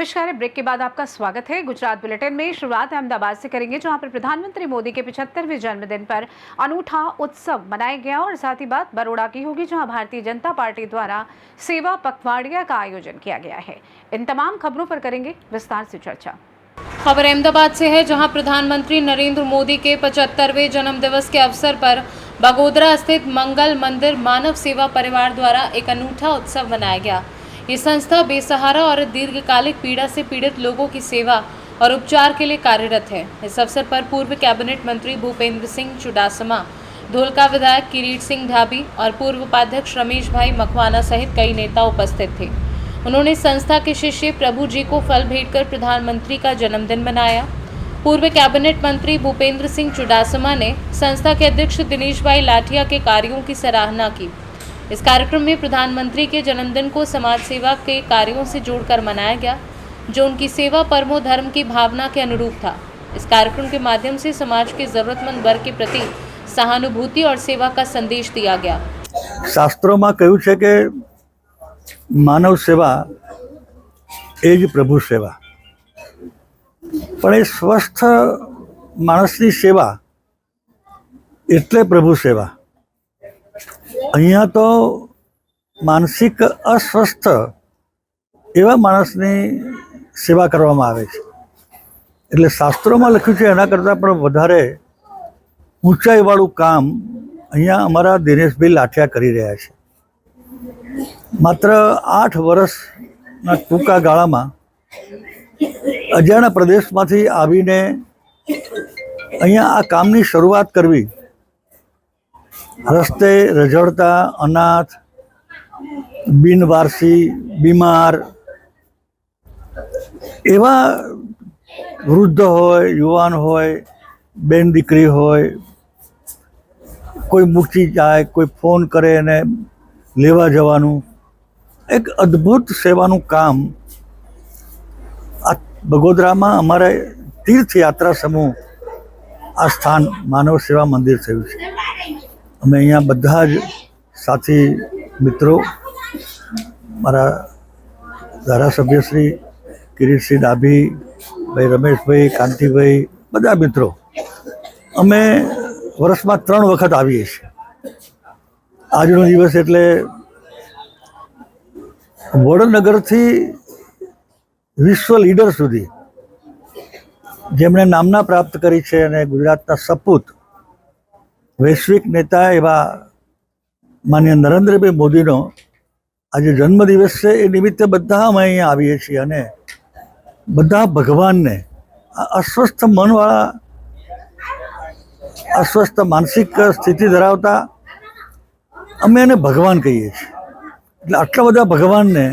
नमस्कार। ब्रेक के बाद आपका स्वागत है। गुजरात बुलेटिन में शुरुआत अहमदाबाद से करेंगे, जहां पर प्रधानमंत्री मोदी के 75वें जन्मदिन पर अनूठा उत्सव मनाया गया। और साथ ही बात बड़ौदा की होगी, जहां भारतीय जनता पार्टी द्वारा सेवा पखवाड़िया का आयोजन किया गया है। इन तमाम खबरों पर करेंगे विस्तार से चर्चा। खबर अहमदाबाद से है, जहां प्रधानमंत्री नरेंद्र मोदी के 75वें जन्मदिवस के अवसर पर बगोदरा स्थित मंगल मंदिर मानव सेवा परिवार द्वारा एक अनूठा उत्सव मनाया गया। ये संस्था बेसहारा और दीर्घकालिक पीड़ा से पीड़ित लोगों की सेवा और उपचार के लिए कार्यरत है। इस अवसर पर पूर्व कैबिनेट मंत्री भूपेंद्र सिंह चुडासमा, धोलका विधायक किरीट सिंह ढाबी और पूर्व उपाध्यक्ष रमेश भाई मखवाना सहित कई नेता उपस्थित थे। उन्होंने संस्था के शिष्य प्रभु जी को फल भेंट कर प्रधानमंत्री का जन्मदिन मनाया। पूर्व कैबिनेट मंत्री भूपेंद्र सिंह चुडासमा ने संस्था के अध्यक्ष दिनेश भाई लाठिया के कार्यों की सराहना की। इस कार्यक्रम में प्रधानमंत्री के जन्मदिन को समाज सेवा के कार्यों से जोड़कर मनाया गया, जो उनकी सेवा परमो धर्म की भावना के अनुरूप था। इस कार्यक्रम के माध्यम से समाज के जरूरतमंद वर्ग के प्रति सहानुभूति और सेवा का संदेश दिया गया। शास्त्रों में कहूँ है कि मानव सेवा ए ज प्रभु सेवा, पण ए स्वस्थ माणसनी सेवा एटले प्रभु सेवा। अहींया तो मानसिक अस्वस्थ एवा माणसनी सेवा करवामां आवे छे, एटले शास्त्रों में लख्युं छे एना करता पण वधारे ऊंचाईवाळुं काम अहींया अमारा दिनेशभाई लाठिया करी रह्या छे। मात्र 8 वर्षना टूंका गाळामां अजाण्या प्रदेशमांथी आवीने अहींया आ कामनी शरूआत करवी, रस्ते रझळता अनाथ, बिनवारसी, बीमार एवा वृद्ध होय, युवान होय, बेन दीकरी होय, कोई मूकी जाए, कोई फोन करे ने लेवा जवानुं, एक अद्भुत सेवानुं काम आ बगोदरामां अमारे तीर्थयात्रा समूह आ स्थान मानव सेवा मंदिर थयुं छे। अमे अहींया बधा ज साथी मित्रों, मारा धारासभ्य श्री किरीटसिंह डाभी भाई, रमेश भाई, कांति भाई, बधा मित्रों अमे वर्षमां 3 वखत आवीए छीए। આજનો દિવસ એટલે વડનગરથી વિશ્વ લીડર સુધી જેમણે નામના પ્રાપ્ત કરી છે અને ગુજરાતના સપૂત વૈશ્વિક નેતા એવા માનનીય નરેન્દ્રભાઈ મોદીનો આજે જન્મદિવસ છે। એ નિમિત્તે બધા અમે અહીંયા આવીએ છીએ અને બધા ભગવાનને અસ્વસ્થ મનવાળા, અસ્વસ્થ માનસિક સ્થિતિ ધરાવતા અમે એને ભગવાન કહીએ છીએ। એટલે આટલા બધા ભગવાનને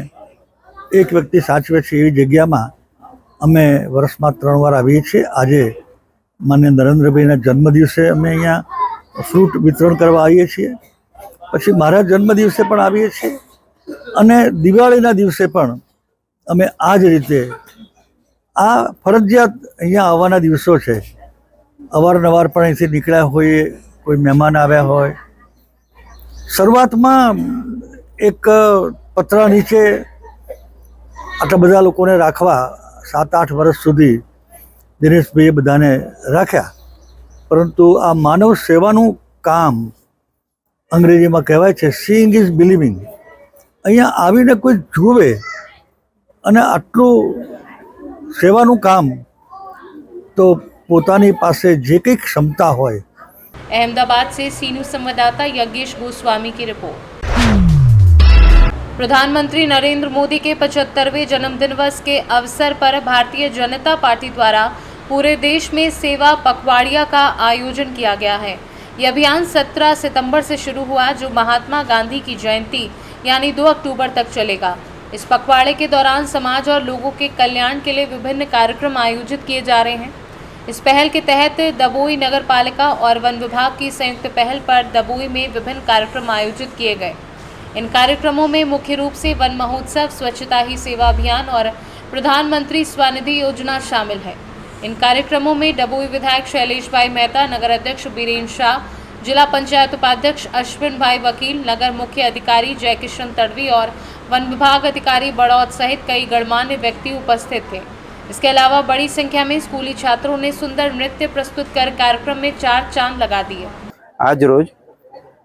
એક વ્યક્તિ સાચવે છે એવી જગ્યામાં અમે વર્ષમાં 3 વાર આવીએ છીએ। આજે માન્ય નરેન્દ્રભાઈના જન્મદિવસે અમે અહીંયા ફ્રૂટ વિતરણ કરવા આવીએ છીએ, પછી મારા જન્મદિવસે પણ આવીએ છીએ અને દિવાળીના દિવસે પણ અમે આ જ રીતે આ ફરજિયાત અહીંયા આવવાના દિવસો છે। અવારનવાર પણ અહીંથી નીકળ્યા હોઈએ, કોઈ મહેમાન આવ્યા હોય। शुरुआत में एक पत्रा नीचे आटला बधा लोकोने राखवा 7-8 वर्ष सुधी दिनेश भाई बधाने राख्या, परंतु आ मानव सेवानुं काम अंग्रेजी में कहेवाय छे सीइंग इज बिलीविंग। अहींया आवीने कोई जुवे अने आटलुं सेवानुं काम तो पोतानी पासे जे कंई क्षमता होय। अहमदाबाद से सीनू संवाददाता यज्ञेश गोस्वामी की रिपोर्ट। प्रधानमंत्री नरेंद्र मोदी के 75वें जन्मदिवस के अवसर पर भारतीय जनता पार्टी द्वारा पूरे देश में सेवा पखवाड़िया का आयोजन किया गया है। यह अभियान 17 सितंबर से शुरू हुआ, जो महात्मा गांधी की जयंती यानी 2 अक्टूबर तक चलेगा। इस पखवाड़े के दौरान समाज और लोगों के कल्याण के लिए विभिन्न कार्यक्रम आयोजित किए जा रहे हैं। इस पहल के तहत दबोई नगर पालिका और वन विभाग की संयुक्त पहल पर दबोई में विभिन्न कार्यक्रम आयोजित किए गए। इन कार्यक्रमों में मुख्य रूप से वन महोत्सव, स्वच्छता ही सेवा अभियान और प्रधानमंत्री स्वनिधि योजना शामिल है। इन कार्यक्रमों में दबोई विधायक शैलेश भाई मेहता, नगर अध्यक्ष बीरेन शाह, जिला पंचायत उपाध्यक्ष अश्विन भाई वकील, नगर मुख्य अधिकारी जय किशन तड़वी और वन विभाग अधिकारी बड़ौद सहित कई गणमान्य व्यक्ति उपस्थित थे। इसके अलावा बड़ी संख्या में स्कूली छात्रों ने सुंदर नृत्य प्रस्तुत कर कार्यक्रम में चार चांद लगा दिए। आज रोज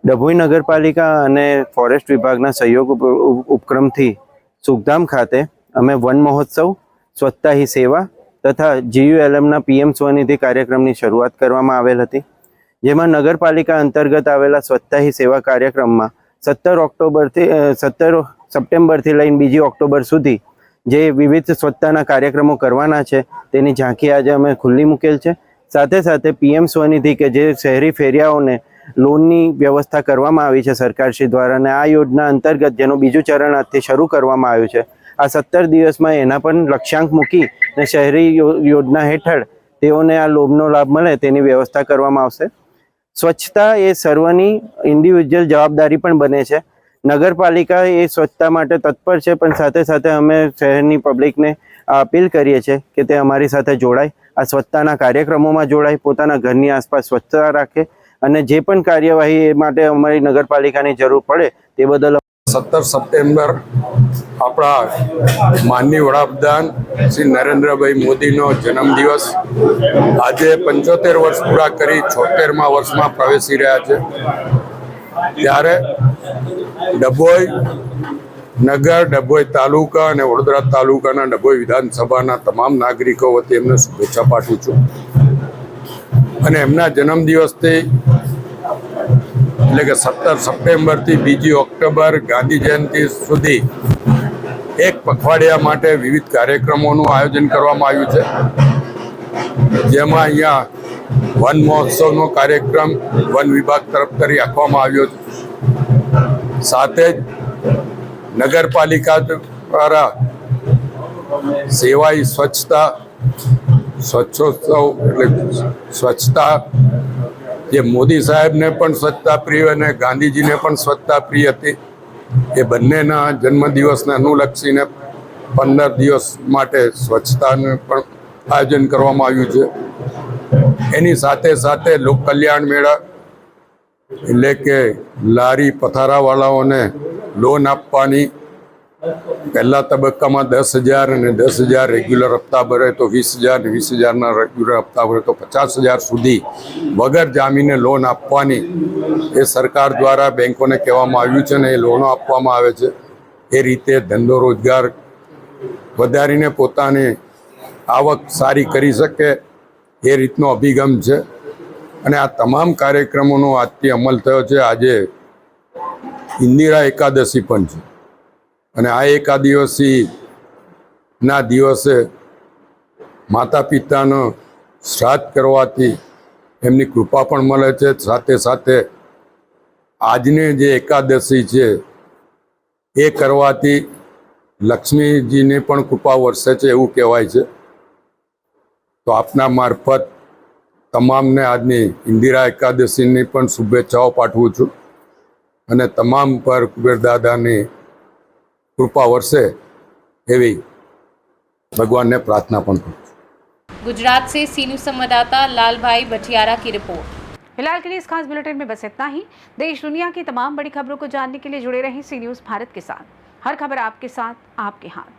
ડભોઈ નગરપાલિકા અને ફોરેસ્ટ વિભાગના સહયોગ ઉપક્રમથી સુખધામ ખાતે અમે વન મહોત્સવ, સ્વચ્છતા હી સેવા તથા GULMના PM સ્વનિધિ કાર્યક્રમની શરૂઆત કરવામાં આવેલ હતી, જેમાં નગરપાલિકા અંતર્ગત આવેલા સ્વચ્છતા હી સેવા કાર્યક્રમમાં 17 સપ્ટેમ્બરથી લઈને 2 ઓક્ટોબર સુધી જે વિવિધ સ્વચ્છતાના કાર્યક્રમો કરવાના છે તેની ઝાંખી આજે અમે ખુલ્લી મૂકેલ છે। સાથે સાથે PM સ્વનિધિ કે જે શહેરી ફેરિયાઓને લોનની વ્યવસ્થા કરવામાં આવી છે સરકારશ્રી દ્વારા, અને આ યોજના અંતર્ગત જેનું બીજું ચરણ આજથી શરૂ કરવામાં આવ્યું છે, આ 17 દિવસમાં એના પણ લક્ષ્યાંક મૂકી અને શહેરી યોજના હેઠળ તેઓને આ લોનનો લાભ મળે તેની વ્યવસ્થા કરવામાં આવશે। સ્વચ્છતા એ સર્વની ઇન્ડિવિજ્યુઅલ જવાબદારી પણ બને છે। નગરપાલિકા એ સ્વચ્છતા માટે તત્પર છે, પણ સાથે સાથે અમે શહેરની પબ્લિકને અપીલ કરીએ છીએ કે તે અમારી સાથે જોડાય, આ સ્વચ્છતાના કાર્યક્રમોમાં જોડાય, પોતાના ઘરની આસપાસ સ્વચ્છતા રાખે અને જે પણ કાર્યવાહી એ માટે અમારી નગરપાલિકાની જરૂર પડે તે બદલ 17 સપ્ટેમ્બર આપણા માનનીય વડાપ્રધાન શ્રી નરેન્દ્રભાઈ મોદીનો જન્મદિવસ। આજે 75 વર્ષ પૂરા કરી 76મા વર્ષમાં પ્રવેશી રહ્યા છે, ત્યારે ડભોઈ નગર, ડભોઈ તાલુકા અને વડોદરા તાલુકાના ડભોઈ વિધાનસભાના તમામ નાગરિકો વતી એમને શુભેચ્છા પાઠવું છું। અને એમના જન્મદિવસથી એટલે કે 17 સપ્ટેમ્બરથી 2 ઓક્ટોબર ગાંધી જયંતિ સુધી એક પખવાડિયા માટે વિવિધ કાર્યક્રમોનું આયોજન કરવામાં આવ્યું છે, જેમાં અહીંયા વન મહોત્સવનો કાર્યક્રમ વન વિભાગ તરફથી રાખવામાં આવ્યો છે। સાથે જ નગરપાલિકા દ્વારા સેવાઈ સ્વચ્છતા સ્વચ્છોત્સવ એટલે સ્વચ્છતા જે મોદી સાહેબને પણ સ્વચ્છતા પ્રિય અને ગાંધીજીને પણ સ્વચ્છતા પ્રિય હતી, એ બંનેના જન્મદિવસને અનુલક્ષીને 15 દિવસ માટે સ્વચ્છતાનું પણ આયોજન કરવામાં આવ્યું છે। એની સાથે સાથે લોક કલ્યાણ મેળા એટલે કે લારી પથારાવાળાઓને લોન આપવાની, પહેલા તબક્કામાં 10,000 અને 10,000 રેગ્યુલર હપ્તા ભરે તો 20,000 અને 20,000ના રેગ્યુલર હપ્તા ભરે તો 50,000 સુધી વગર જામીને લોન આપવાની એ સરકાર દ્વારા બેંકોને કહેવામાં આવ્યું છે ને એ લોનો આપવામાં આવે છે। એ રીતે ધંધો રોજગાર વધારીને પોતાની આવક સારી કરી શકે એ રીતનો અભિગમ છે, અને આ તમામ કાર્યક્રમોનો આજથી અમલ થયો છે। આજે ઇન્દિરા એકાદશી પણ છે, અને આ એકાદશીના દિવસે માતા પિતાનો શ્રાદ્ધ કરવાથી એમની કૃપા પણ મળે છે। સાથે સાથે આજની જે એકાદશી છે એ કરવાથી લક્ષ્મીજીની પણ કૃપા વરસે છે એવું કહેવાય છે। તો આપના મારફત તમામને આજની ઇન્દિરા એકાદશીની પણ શુભેચ્છાઓ પાઠવું છું, અને તમામ પર કુબેર દાદાની કૃપા વરસે એવી भगवान ने प्रार्थना पण करूं। गुजरात से सीनू संवाददाता लालभाई बटियारा की रिपोर्ट। फिलहाल के लिए इस खास बुलेटिन में बस इतना ही। देश दुनिया की तमाम बड़ी खबरों को जानने के लिए जुड़े रहें सी न्यूज़ भारत के साथ। हर खबर आपके साथ, आपके हाथ।